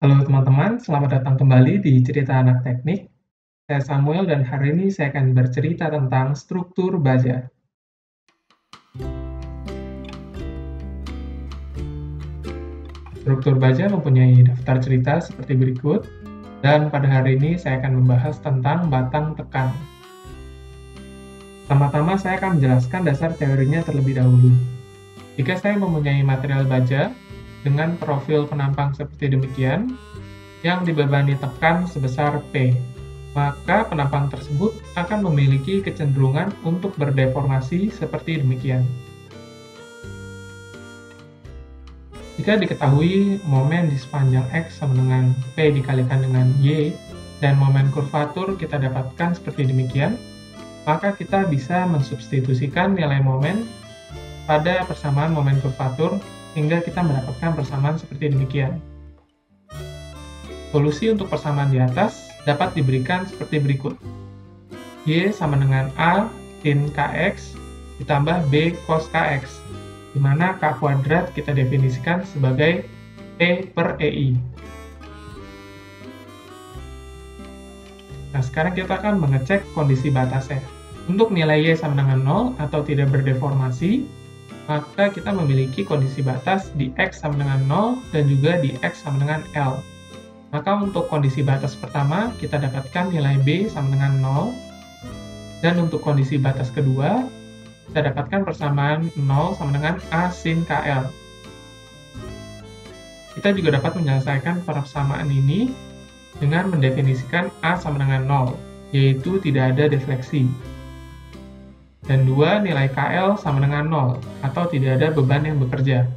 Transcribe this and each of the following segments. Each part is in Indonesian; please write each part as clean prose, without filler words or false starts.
Halo teman-teman, selamat datang kembali di Cerita Anak Teknik. Saya Samuel dan hari ini saya akan bercerita tentang struktur baja. Struktur baja mempunyai daftar cerita seperti berikut, dan pada hari ini saya akan membahas tentang batang tekan. Pertama-tama saya akan menjelaskan dasar teorinya terlebih dahulu. Jika saya mempunyai material baja dengan profil penampang seperti demikian, yang dibebani tekan sebesar P, maka penampang tersebut akan memiliki kecenderungan untuk berdeformasi seperti demikian. Jika diketahui momen di sepanjang X sama dengan P dikalikan dengan Y, dan momen kurvatur kita dapatkan seperti demikian, maka kita bisa mensubstitusikan nilai momen pada persamaan momen kurvatur hingga kita mendapatkan persamaan seperti demikian. Solusi untuk persamaan di atas dapat diberikan seperti berikut. Y sama dengan A sin Kx ditambah B cos Kx, di mana K kuadrat kita definisikan sebagai P per EI. Nah, sekarang kita akan mengecek kondisi batasnya. Untuk nilai Y sama dengan 0 atau tidak berdeformasi, maka kita memiliki kondisi batas di X sama dengan 0 dan juga di X sama dengan L. Maka untuk kondisi batas pertama, kita dapatkan nilai B sama dengan 0. Dan untuk kondisi batas kedua, kita dapatkan persamaan 0 sama dengan A sin KL. Kita juga dapat menyelesaikan persamaan ini dengan mendefinisikan A sama dengan 0, yaitu tidak ada defleksi. Dan 2, nilai KL sama dengan 0, atau tidak ada beban yang bekerja.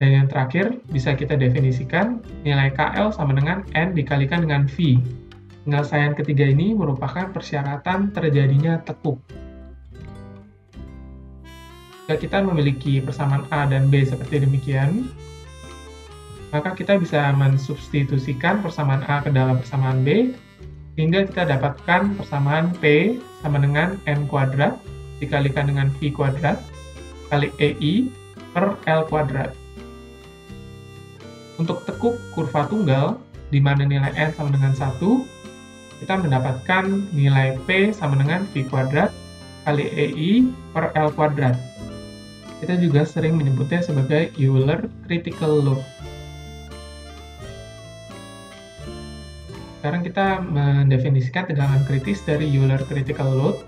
Dan yang terakhir, bisa kita definisikan nilai KL sama dengan N dikalikan dengan V. Penyelesaian ketiga ini merupakan persyaratan terjadinya tekuk. Jika kita memiliki persamaan A dan B seperti demikian, maka kita bisa mensubstitusikan persamaan A ke dalam persamaan B, hingga kita dapatkan persamaan P sama dengan N kuadrat dikalikan dengan V kuadrat kali EI per L kuadrat. Untuk tekuk kurva tunggal, di mana nilai N sama dengan 1, kita mendapatkan nilai P sama dengan V kuadrat kali EI per L kuadrat. Kita juga sering menyebutnya sebagai Euler critical load. Sekarang kita mendefinisikan tegangan kritis dari Euler critical load,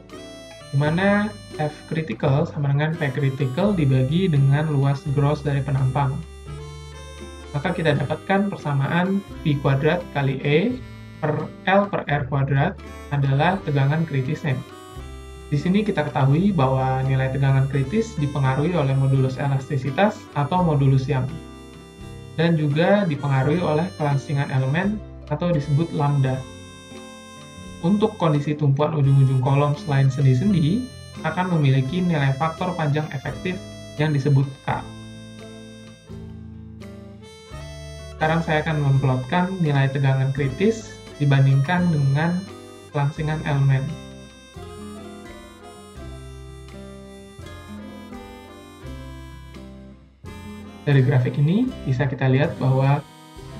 di mana F critical sama dengan P critical dibagi dengan luas gross dari penampang. Maka kita dapatkan persamaan V kuadrat kali E per L per R kuadrat adalah tegangan kritisnya. Di sini kita ketahui bahwa nilai tegangan kritis dipengaruhi oleh modulus elastisitas atau modulus Young, dan juga dipengaruhi oleh kelangsingan elemen atau disebut lambda. Untuk kondisi tumpuan ujung-ujung kolom selain sendi-sendi, akan memiliki nilai faktor panjang efektif yang disebut K. Sekarang saya akan memplotkan nilai tegangan kritis dibandingkan dengan kelangsingan elemen. Dari grafik ini bisa kita lihat bahwa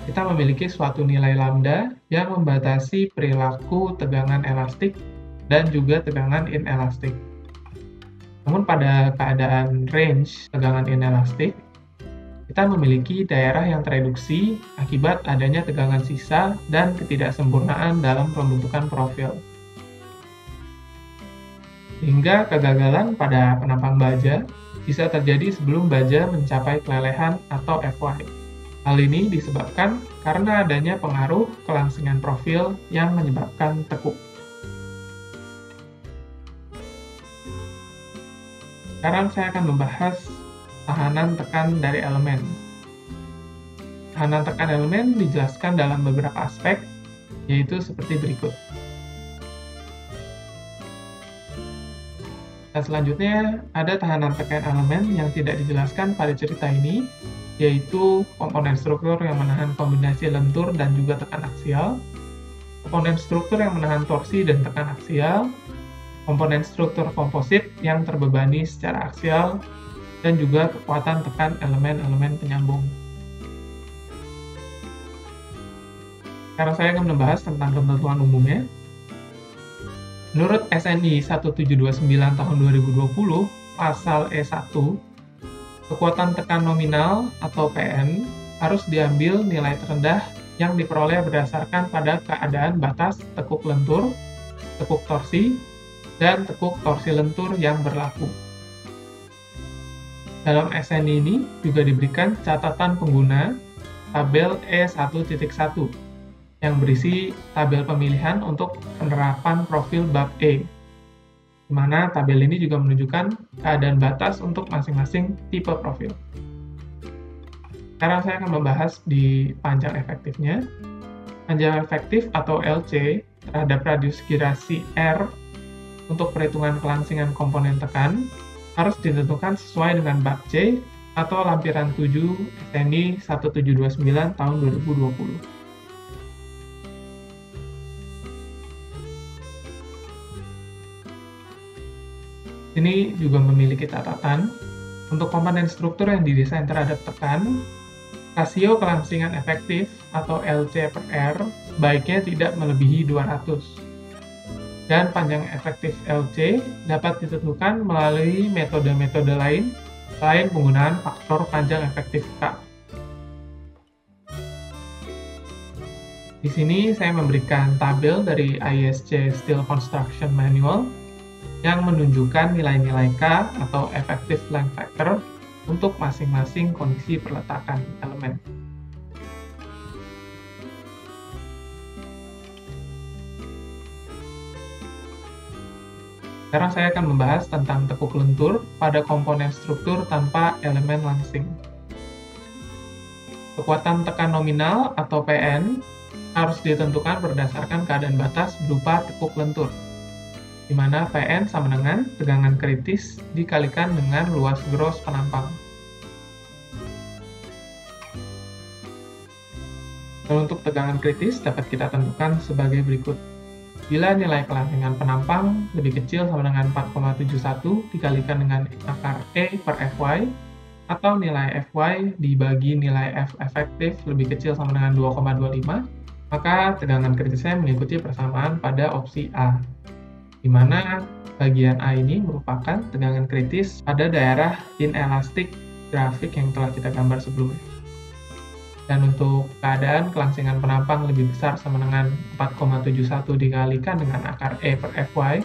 kita memiliki suatu nilai lambda yang membatasi perilaku tegangan elastik dan juga tegangan inelastik. Namun pada keadaan range tegangan inelastik, kita memiliki daerah yang tereduksi akibat adanya tegangan sisa dan ketidaksempurnaan dalam pembentukan profil. Sehingga kegagalan pada penampang baja bisa terjadi sebelum baja mencapai kelelehan atau FY. Hal ini disebabkan karena adanya pengaruh kelangsingan profil yang menyebabkan tekuk. Sekarang saya akan membahas tahanan tekan dari elemen. Tahanan tekan elemen dijelaskan dalam beberapa aspek, yaitu seperti berikut. Dan selanjutnya, ada tahanan tekan elemen yang tidak dijelaskan pada cerita ini, yaitu komponen struktur yang menahan kombinasi lentur dan juga tekan aksial, komponen struktur yang menahan torsi dan tekan aksial, komponen struktur komposit yang terbebani secara aksial, dan juga kekuatan tekan elemen-elemen penyambung. Sekarang saya akan membahas tentang ketentuan umumnya. Menurut SNI 1729 tahun 2020, pasal E1, kekuatan tekan nominal atau PN harus diambil nilai terendah yang diperoleh berdasarkan pada keadaan batas tekuk lentur, tekuk torsi, dan tekuk torsi lentur yang berlaku. Dalam SNI ini juga diberikan catatan pengguna tabel E1.1 yang berisi tabel pemilihan untuk penerapan profil bab E, di mana tabel ini juga menunjukkan keadaan batas untuk masing-masing tipe profil. Sekarang saya akan membahas di panjang efektifnya. Panjang efektif atau LC terhadap radius girasi R untuk perhitungan kelangsingan komponen tekan harus ditentukan sesuai dengan bab C atau lampiran 7 SNI 1729 tahun 2020. Ini juga memiliki catatan untuk komponen struktur yang didesain terhadap tekan, rasio kelangsingan efektif atau LC per R sebaiknya tidak melebihi 200. Dan panjang efektif LC dapat ditentukan melalui metode-metode lain selain penggunaan faktor panjang efektif K. Di sini saya memberikan tabel dari ISC Steel Construction Manual yang menunjukkan nilai-nilai K atau Effective Length Factor untuk masing-masing kondisi perletakan elemen. Sekarang saya akan membahas tentang tekuk lentur pada komponen struktur tanpa elemen langsing. Kekuatan tekan nominal atau PN harus ditentukan berdasarkan keadaan batas berupa tekuk lentur, di mana PN sama dengan tegangan kritis dikalikan dengan luas gross penampang. Dan untuk tegangan kritis dapat kita tentukan sebagai berikut. Bila nilai kelangsingan penampang lebih kecil sama dengan 4,71 dikalikan dengan akar E per Fy, atau nilai Fy dibagi nilai F efektif lebih kecil sama dengan 2,25, maka tegangan kritisnya mengikuti persamaan pada opsi A, di mana bagian A ini merupakan tegangan kritis pada daerah inelastik grafik yang telah kita gambar sebelumnya. Dan untuk keadaan kelangsingan penampang lebih besar sama dengan 4,71 dikalikan dengan akar E per Fy,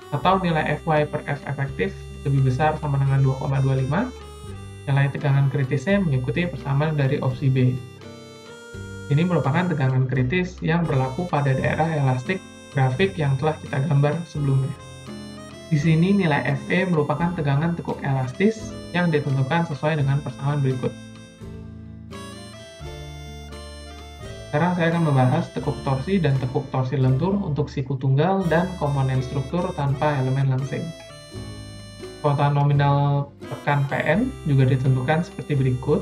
atau nilai Fy per F efektif lebih besar sama dengan 2,25, nilai tegangan kritisnya mengikuti persamaan dari opsi B. Ini merupakan tegangan kritis yang berlaku pada daerah elastik grafik yang telah kita gambar sebelumnya. Di sini nilai Fe merupakan tegangan tekuk elastis yang ditentukan sesuai dengan persamaan berikut. Sekarang saya akan membahas tekuk torsi dan tekuk torsi lentur untuk siku tunggal dan komponen struktur tanpa elemen langsing. Kekuatan nominal tekan PN juga ditentukan seperti berikut.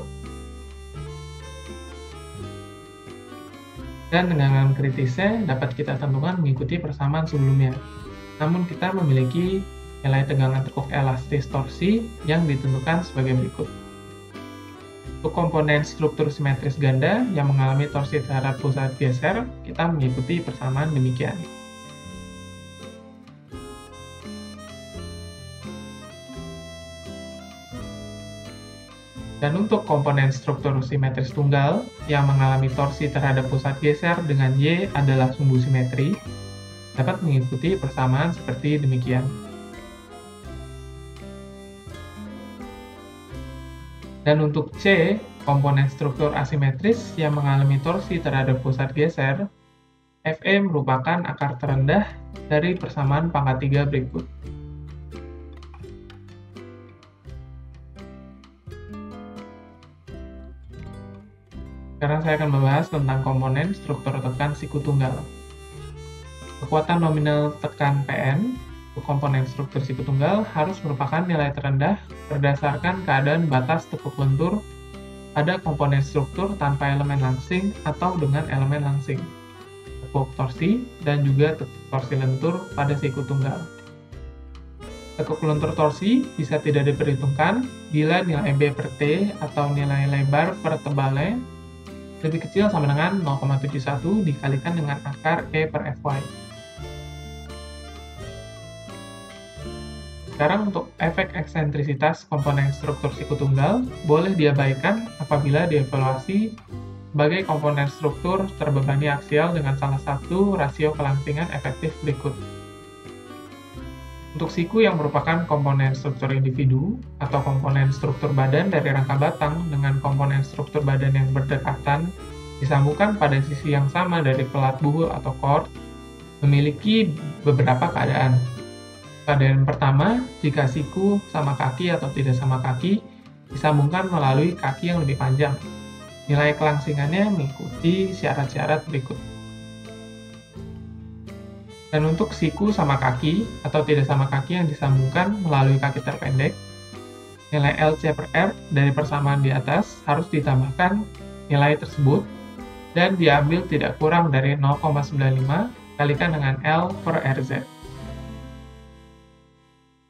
Dan tegangan kritisnya dapat kita tentukan mengikuti persamaan sebelumnya. Namun kita memiliki nilai tegangan tekuk elastis torsi yang ditentukan sebagai berikut. Untuk komponen struktur simetris ganda yang mengalami torsi terhadap pusat geser, kita mengikuti persamaan demikian. Dan untuk komponen struktur simetris tunggal yang mengalami torsi terhadap pusat geser dengan Y adalah sumbu simetri, dapat mengikuti persamaan seperti demikian. Dan untuk C, komponen struktur asimetris yang mengalami torsi terhadap pusat geser, Fe merupakan akar terendah dari persamaan pangkat 3 berikut. Sekarang saya akan membahas tentang komponen struktur tekan siku tunggal. Kekuatan nominal tekan PN untuk komponen struktur siku tunggal harus merupakan nilai terendah berdasarkan keadaan batas tekuk lentur pada komponen struktur tanpa elemen langsing atau dengan elemen langsing, tekuk torsi, dan juga tekuk torsi lentur pada siku tunggal. Tekuk lentur torsi bisa tidak diperhitungkan bila nilai B per T atau nilai lebar per tebalnya lebih kecil sama dengan 0,71 dikalikan dengan akar E per Fy. Sekarang untuk efek eksentrisitas komponen struktur siku tunggal boleh diabaikan apabila dievaluasi sebagai komponen struktur terbebani aksial dengan salah satu rasio kelangsingan efektif berikut. Untuk siku yang merupakan komponen struktur individu atau komponen struktur badan dari rangka batang dengan komponen struktur badan yang berdekatan disambungkan pada sisi yang sama dari pelat buhul atau chord, memiliki beberapa keadaan. Keadaan pertama, jika siku sama kaki atau tidak sama kaki disambungkan melalui kaki yang lebih panjang. Nilai kelangsingannya mengikuti syarat-syarat berikut. Dan untuk siku sama kaki atau tidak sama kaki yang disambungkan melalui kaki terpendek, nilai LC per R dari persamaan di atas harus ditambahkan nilai tersebut dan diambil tidak kurang dari 0,95 kalikan dengan L per RZ.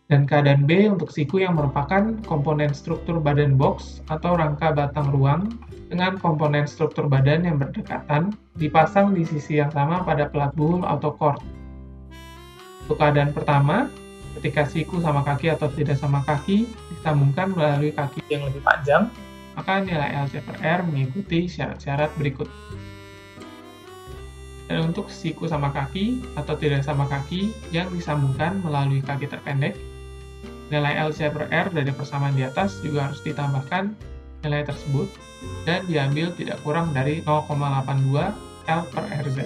Dan keadaan B untuk siku yang merupakan komponen struktur badan box atau rangka batang ruang dengan komponen struktur badan yang berdekatan dipasang di sisi yang sama pada pelat buhul atau chord. Untuk keadaan pertama, ketika siku sama kaki atau tidak sama kaki disambungkan melalui kaki yang lebih panjang, maka nilai LC per R mengikuti syarat-syarat berikut. Dan untuk siku sama kaki atau tidak sama kaki yang disambungkan melalui kaki terpendek, nilai LC per R dari persamaan di atas juga harus ditambahkan nilai tersebut dan diambil tidak kurang dari 0,82 L per RZ.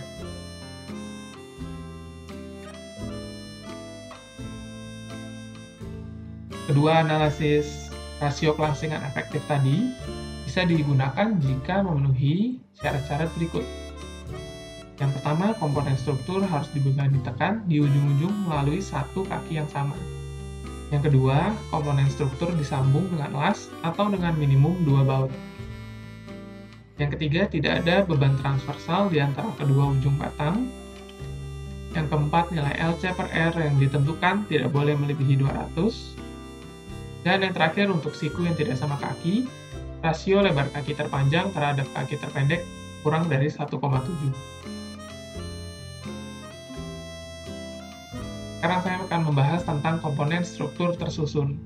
Kedua analisis rasio kelangsingan efektif tadi bisa digunakan jika memenuhi syarat-syarat berikut. Yang pertama, komponen struktur harus dibebani tekan di ujung-ujung melalui satu kaki yang sama. Yang kedua, komponen struktur disambung dengan las atau dengan minimum 2 baut. Yang ketiga, tidak ada beban transversal di antara kedua ujung batang. Yang keempat, nilai LC per R yang ditentukan tidak boleh melebihi 200. Dan yang terakhir, untuk siku yang tidak sama kaki, rasio lebar kaki terpanjang terhadap kaki terpendek kurang dari 1,7. Sekarang saya akan membahas tentang komponen struktur tersusun.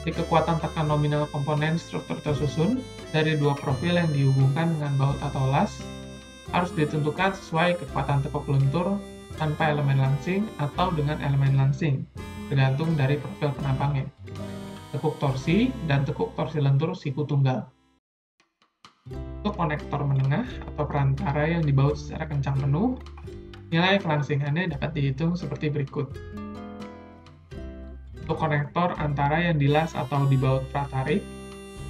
Di kekuatan tekan nominal komponen struktur tersusun dari dua profil yang dihubungkan dengan baut atau las harus ditentukan sesuai kekuatan tekuk lentur tanpa elemen langsing atau dengan elemen langsing, tergantung dari profil penampangnya. Tekuk torsi dan tekuk torsi lentur siku tunggal. Untuk konektor menengah atau perantara yang dibaut secara kencang penuh, nilai kelangsingannya dapat dihitung seperti berikut. Untuk konektor antara yang dilas atau dibaut pratarik,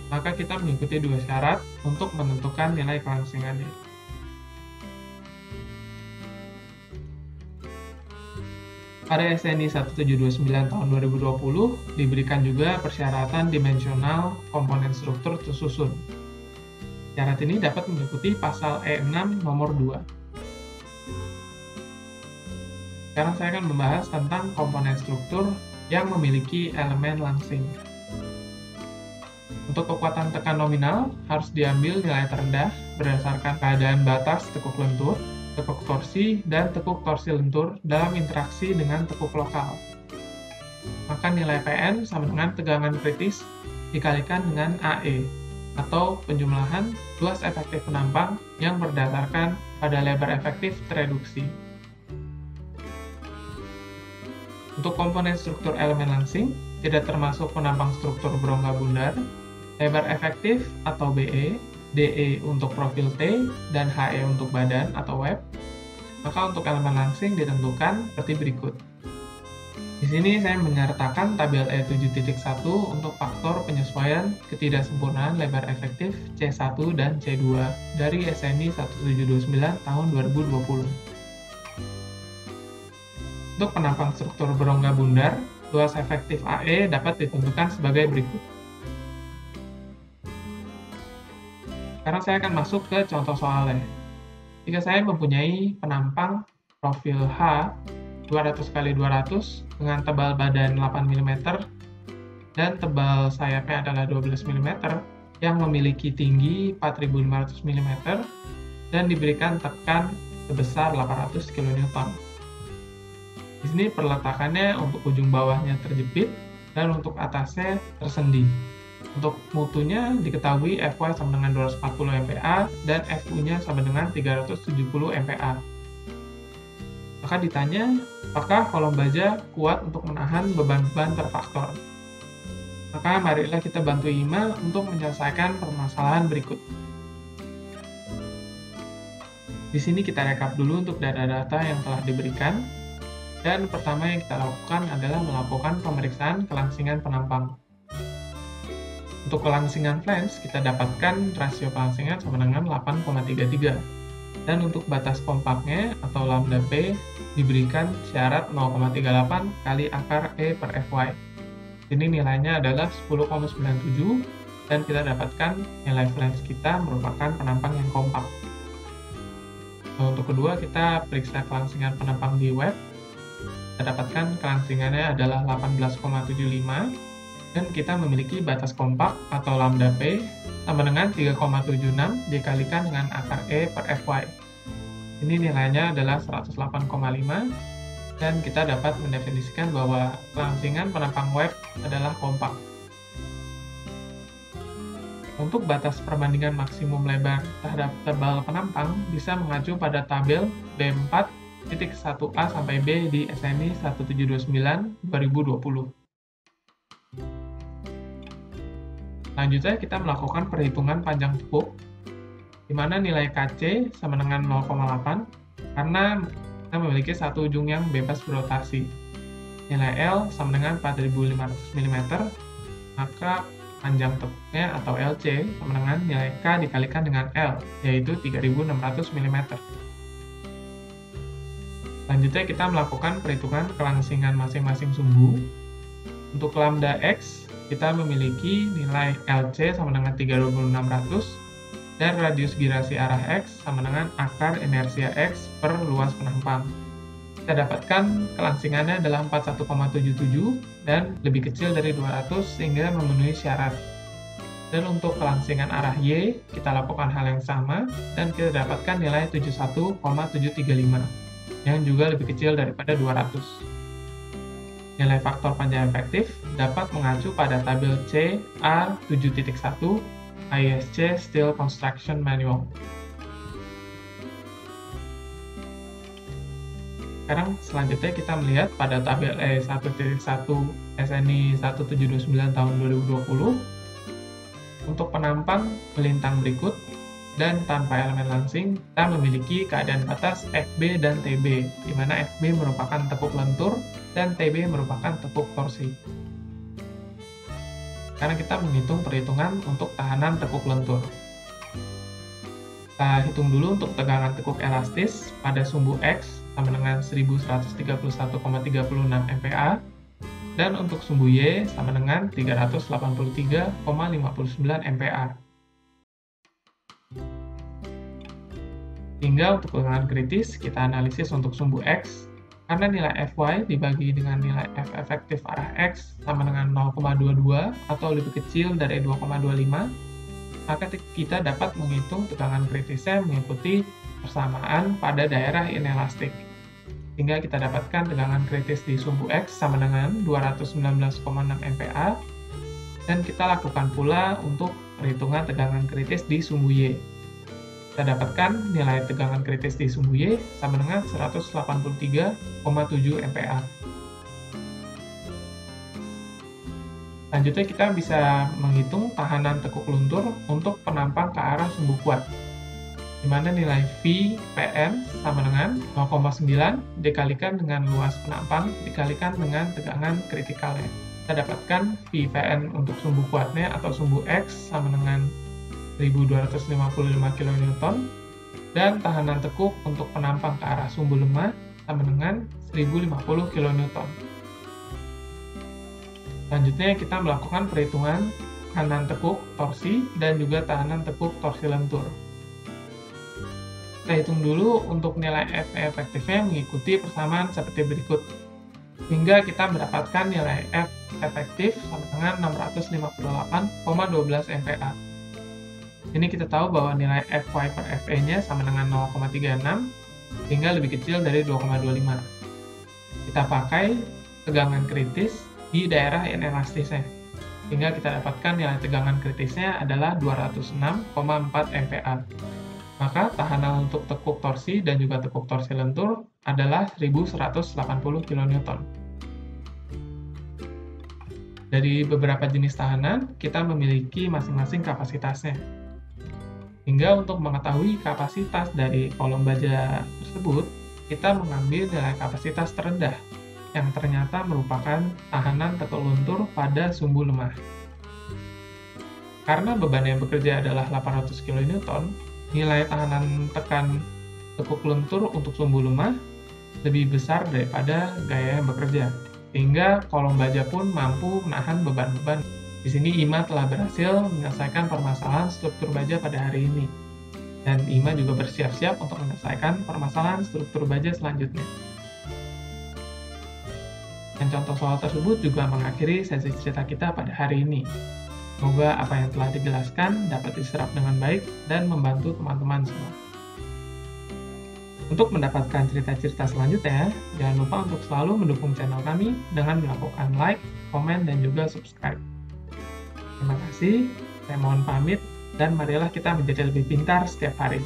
maka kita mengikuti dua syarat untuk menentukan nilai kelangsingannya. Pada SNI 1729 tahun 2020, diberikan juga persyaratan dimensional komponen struktur tersusun. Syarat ini dapat mengikuti pasal E6 nomor 2. Sekarang saya akan membahas tentang komponen struktur yang memiliki elemen langsing. Untuk kekuatan tekan nominal, harus diambil nilai terendah berdasarkan keadaan batas tekuk lentur, tekuk torsi, dan tekuk torsi lentur dalam interaksi dengan tekuk lokal. Maka nilai PN sama dengan tegangan kritis dikalikan dengan AE, atau penjumlahan luas efektif penampang yang berdasarkan pada lebar efektif tereduksi. Untuk komponen struktur elemen langsing, tidak termasuk penampang struktur berongga bundar, lebar efektif atau BE, DE untuk profil T, dan HE untuk badan atau web, maka untuk elemen langsing ditentukan seperti berikut. Di sini saya menyertakan tabel E7.1 untuk faktor penyesuaian ketidaksempurnaan lebar efektif C1 dan C2 dari SNI 1729 tahun 2020. Untuk penampang struktur berongga bundar, luas efektif AE dapat ditentukan sebagai berikut. Sekarang saya akan masuk ke contoh soalnya. Jika saya mempunyai penampang profil H 200x200 dengan tebal badan 8 mm dan tebal sayapnya adalah 12 mm yang memiliki tinggi 4.500 mm dan diberikan tekan sebesar 800 kN. Di sini perletakannya untuk ujung bawahnya terjepit dan untuk atasnya tersendi. Untuk mutunya diketahui Fy sama dengan 240 MPa dan Fu-nya sama dengan 370 MPa. Maka ditanya, apakah kolom baja kuat untuk menahan beban-beban terfaktor? Maka marilah kita bantu IMA untuk menyelesaikan permasalahan berikut. Di sini kita rekap dulu untuk data-data yang telah diberikan. Dan pertama yang kita lakukan adalah melakukan pemeriksaan kelangsingan penampang. Untuk kelangsingan flange, kita dapatkan rasio kelangsingan sama dengan 8,33. Dan untuk batas kompaknya atau lambda P diberikan syarat 0,38 kali akar E per Fy. Ini nilainya adalah 10,97 dan kita dapatkan nilai flange kita merupakan penampang yang kompak. Nah, untuk kedua kita periksa kelangsingan penampang di web. Kita dapatkan kelangsingannya adalah 18,75 dan kita memiliki batas kompak atau lambda P sama dengan 3,76 dikalikan dengan akar E per Fy. Ini nilainya adalah 108,5 dan kita dapat mendefinisikan bahwa kelangsingan penampang web adalah kompak. Untuk batas perbandingan maksimum lebar terhadap tebal penampang bisa mengacu pada tabel B4.1a sampai B di SNI 1729 2020. Selanjutnya kita melakukan perhitungan panjang tepuk, di mana nilai KC sama dengan 0,8 karena kita memiliki satu ujung yang bebas berotasi. Nilai L sama dengan 4.500 mm, maka panjang tepuknya atau LC sama dengan nilai K dikalikan dengan L, yaitu 3.600 mm. Selanjutnya kita melakukan perhitungan kelangsingan masing-masing sumbu. Untuk lambda X, kita memiliki nilai LC sama dengan 3.600 dan radius girasi arah X sama dengan akar inersia X per luas penampang. Kita dapatkan kelangsingannya adalah 41,77 dan lebih kecil dari 200 sehingga memenuhi syarat. Dan untuk kelangsingan arah Y, kita lakukan hal yang sama dan kita dapatkan nilai 71,735 yang juga lebih kecil daripada 200. Nilai faktor panjang efektif dapat mengacu pada tabel C A7.1 ISC Steel Construction Manual. Sekarang selanjutnya kita melihat pada tabel E1.1 SNI 1729 tahun 2020. Untuk penampang melintang berikut dan tanpa elemen langsing, kita memiliki keadaan batas FB dan TB, di mana FB merupakan tekuk lentur dan TB merupakan tekuk torsi. Sekarang kita menghitung perhitungan untuk tahanan tekuk lentur. Kita hitung dulu untuk tegangan tekuk elastis pada sumbu X sama dengan 1131,36 MPa dan untuk sumbu Y sama dengan 383,59 MPa. Hingga untuk tegangan kritis, kita analisis untuk sumbu X, karena nilai Fy dibagi dengan nilai F efektif arah X sama dengan 0,22 atau lebih kecil dari 2,25, maka kita dapat menghitung tegangan kritisnya mengikuti persamaan pada daerah inelastik. Hingga kita dapatkan tegangan kritis di sumbu X sama dengan 219,6 MPa, dan kita lakukan pula untuk perhitungan tegangan kritis di sumbu Y. Kita dapatkan nilai tegangan kritis di sumbu Y sama dengan 183,7 MPa. Selanjutnya kita bisa menghitung tahanan tekuk luntur untuk penampang ke arah sumbu kuat, di mana nilai V Pn sama dengan 0,9 dikalikan dengan luas penampang dikalikan dengan tegangan kritikalnya. Kita dapatkan V Pn untuk sumbu kuatnya atau sumbu X sama dengan 1255 kN dan tahanan tekuk untuk penampang ke arah sumbu lemah sama dengan 1050 kN. Selanjutnya kita melakukan perhitungan tahanan tekuk torsi dan juga tahanan tekuk torsi lentur. Kita hitung dulu untuk nilai F efektifnya mengikuti persamaan seperti berikut. Hingga kita mendapatkan nilai F efektif sama dengan 658,12 MPa. Ini kita tahu bahwa nilai Fy per Fe-nya sama dengan 0,36, sehingga lebih kecil dari 2,25. Kita pakai tegangan kritis di daerah inelastisnya, sehingga kita dapatkan nilai tegangan kritisnya adalah 206,4 MPa. Maka tahanan untuk tekuk torsi dan juga tekuk torsi lentur adalah 1180 kN. Dari beberapa jenis tahanan, kita memiliki masing-masing kapasitasnya. Hingga untuk mengetahui kapasitas dari kolom baja tersebut, kita mengambil nilai kapasitas terendah, yang ternyata merupakan tahanan tekuk luntur pada sumbu lemah. Karena beban yang bekerja adalah 800 kN, nilai tahanan tekan tekuk luntur untuk sumbu lemah lebih besar daripada gaya yang bekerja, sehingga kolom baja pun mampu menahan beban-beban. Di sini IMA telah berhasil menyelesaikan permasalahan struktur baja pada hari ini, dan IMA juga bersiap-siap untuk menyelesaikan permasalahan struktur baja selanjutnya. Dan contoh soal tersebut juga mengakhiri sesi cerita kita pada hari ini. Semoga apa yang telah dijelaskan dapat diserap dengan baik dan membantu teman-teman semua. Untuk mendapatkan cerita-cerita selanjutnya, jangan lupa untuk selalu mendukung channel kami dengan melakukan like, komen, dan juga subscribe. Terima kasih, saya mohon pamit, dan marilah kita menjadi lebih pintar setiap hari.